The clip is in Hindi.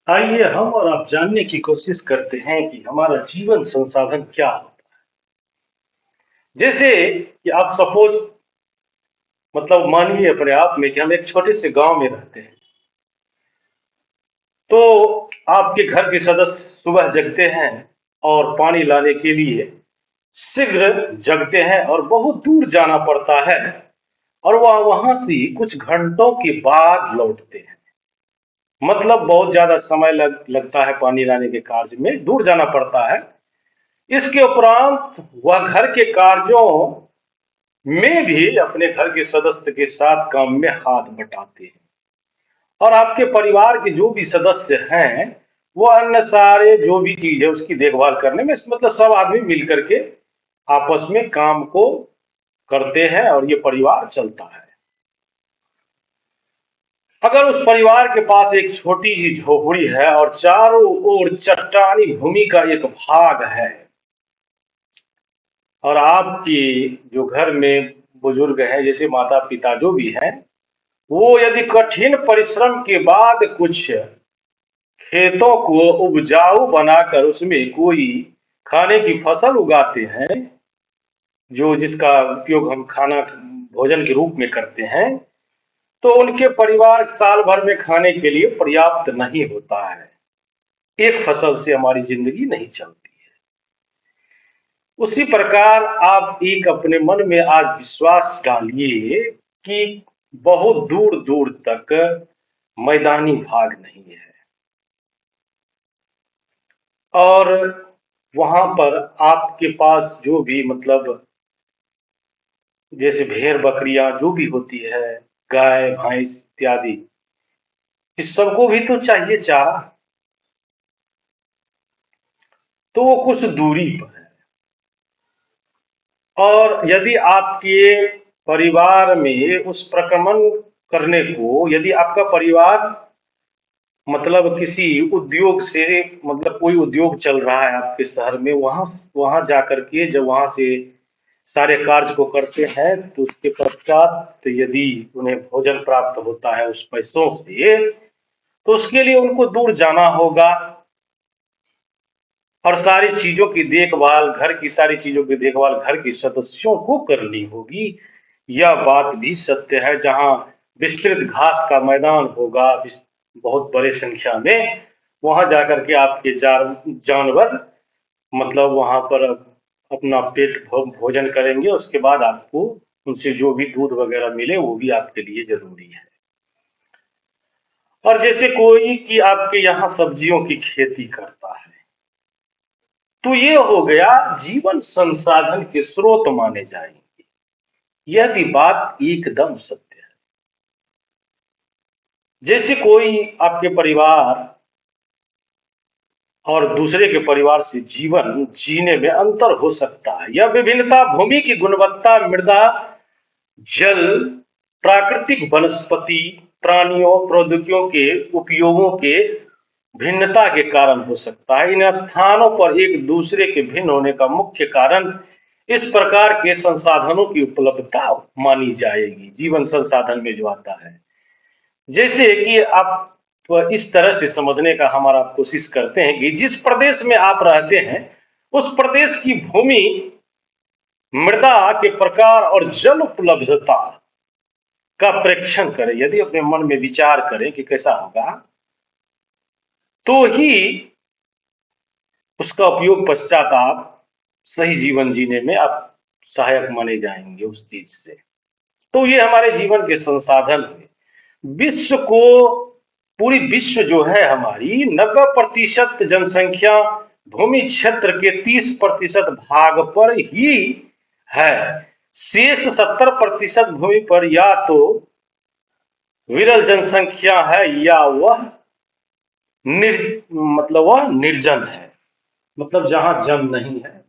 आइए हम और आप जानने की कोशिश करते हैं कि हमारा जीवन संसाधन क्या होता है। जैसे कि आप सपोज मतलब मानिए अपने आप में कि हम एक छोटे से गांव में रहते हैं। तो आपके घर के सदस्य सुबह जगते हैं और पानी लाने के लिए शीघ्र जगते हैं और बहुत दूर जाना पड़ता है और वह वहां से कुछ घंटों के बाद लौटते हैं। मतलब बहुत ज्यादा समय लगता है पानी लाने के कार्य में, दूर जाना पड़ता है। इसके उपरांत वह घर के कार्यों में भी अपने घर के सदस्य के साथ काम में हाथ बटाते हैं। और आपके परिवार के जो भी सदस्य हैं वो अन्य सारे जो भी चीज है उसकी देखभाल करने में मतलब सब आदमी मिलकर के आपस में काम को करते हैं और ये परिवार चलता है। अगर उस परिवार के पास एक छोटी सी झोपड़ी है और चारों ओर चट्टानी भूमि का एक भाग है और आपकी जो घर में बुजुर्ग हैं जैसे माता पिता जो भी हैं वो यदि कठिन परिश्रम के बाद कुछ खेतों को उपजाऊ बनाकर उसमें कोई खाने की फसल उगाते हैं जो जिसका उपयोग हम खाना भोजन के रूप में करते हैं तो उनके परिवार साल भर में खाने के लिए पर्याप्त नहीं होता है। एक फसल से हमारी जिंदगी नहीं चलती है। उसी प्रकार आप एक अपने मन में आज विश्वास डालिए कि बहुत दूर दूर तक मैदानी भाग नहीं है और वहां पर आपके पास जो भी मतलब जैसे भेड़ बकरियां जो भी होती है, गाय भैंस इत्यादि, इस सबको भी तो चाहिए चारा। तो वो कुछ दूरी पर है। और यदि आपके परिवार में उस प्रक्रमण करने को यदि आपका परिवार मतलब किसी उद्योग से मतलब कोई उद्योग चल रहा है आपके शहर में, वहां वहां जाकर के जब वहां से सारे कार्य को करते हैं तो उसके पश्चात यदि उन्हें भोजन प्राप्त होता है उस पैसों से तो उसके लिए उनको दूर जाना होगा और सारी चीजों की देखभाल, घर की सारी चीजों की देखभाल घर के सदस्यों को करनी होगी। यह बात भी सत्य है। जहां विस्तृत घास का मैदान होगा बहुत बड़े संख्या में, वहां जाकर के आपके जानवर मतलब वहां पर अपना पेट भोजन करेंगे। उसके बाद आपको उनसे जो भी दूध वगैरह मिले वो भी आपके लिए जरूरी है। और जैसे कोई कि आपके यहाँ सब्जियों की खेती करता है तो ये हो गया जीवन संसाधन के स्रोत माने जाएंगे। यह भी बात एकदम सत्य है। जैसे कोई आपके परिवार और दूसरे के परिवार से जीवन जीने में अंतर हो सकता है। यह विभिन्नता भूमि की गुणवत्ता, मृदा, जल, प्राकृतिक वनस्पति, प्राणियों, प्रौद्योगिकियों के उपयोगों के भिन्नता के कारण हो सकता है। इन स्थानों पर एक दूसरे के भिन्न होने का मुख्य कारण इस प्रकार के संसाधनों की उपलब्धता मानी जाएगी। जीवन संसाधन में जो आता है, जैसे कि आप इस तरह से समझने का हमारा कोशिश करते हैं कि जिस प्रदेश में आप रहते हैं उस प्रदेश की भूमि, मृदा के प्रकार और जल उपलब्धता का परीक्षण करें। यदि अपने मन में विचार करें कि कैसा होगा तो ही उसका उपयोग पश्चात आप सही जीवन जीने में आप सहायक माने जाएंगे उस चीज से। तो ये हमारे जीवन के संसाधन है। विश्व को पूरी विश्व जो है हमारी 90% जनसंख्या भूमि क्षेत्र के 30% भाग पर ही है। शेष 70% भूमि पर या तो विरल जनसंख्या है या वह मतलब वह निर्जन है, मतलब जहां जल नहीं है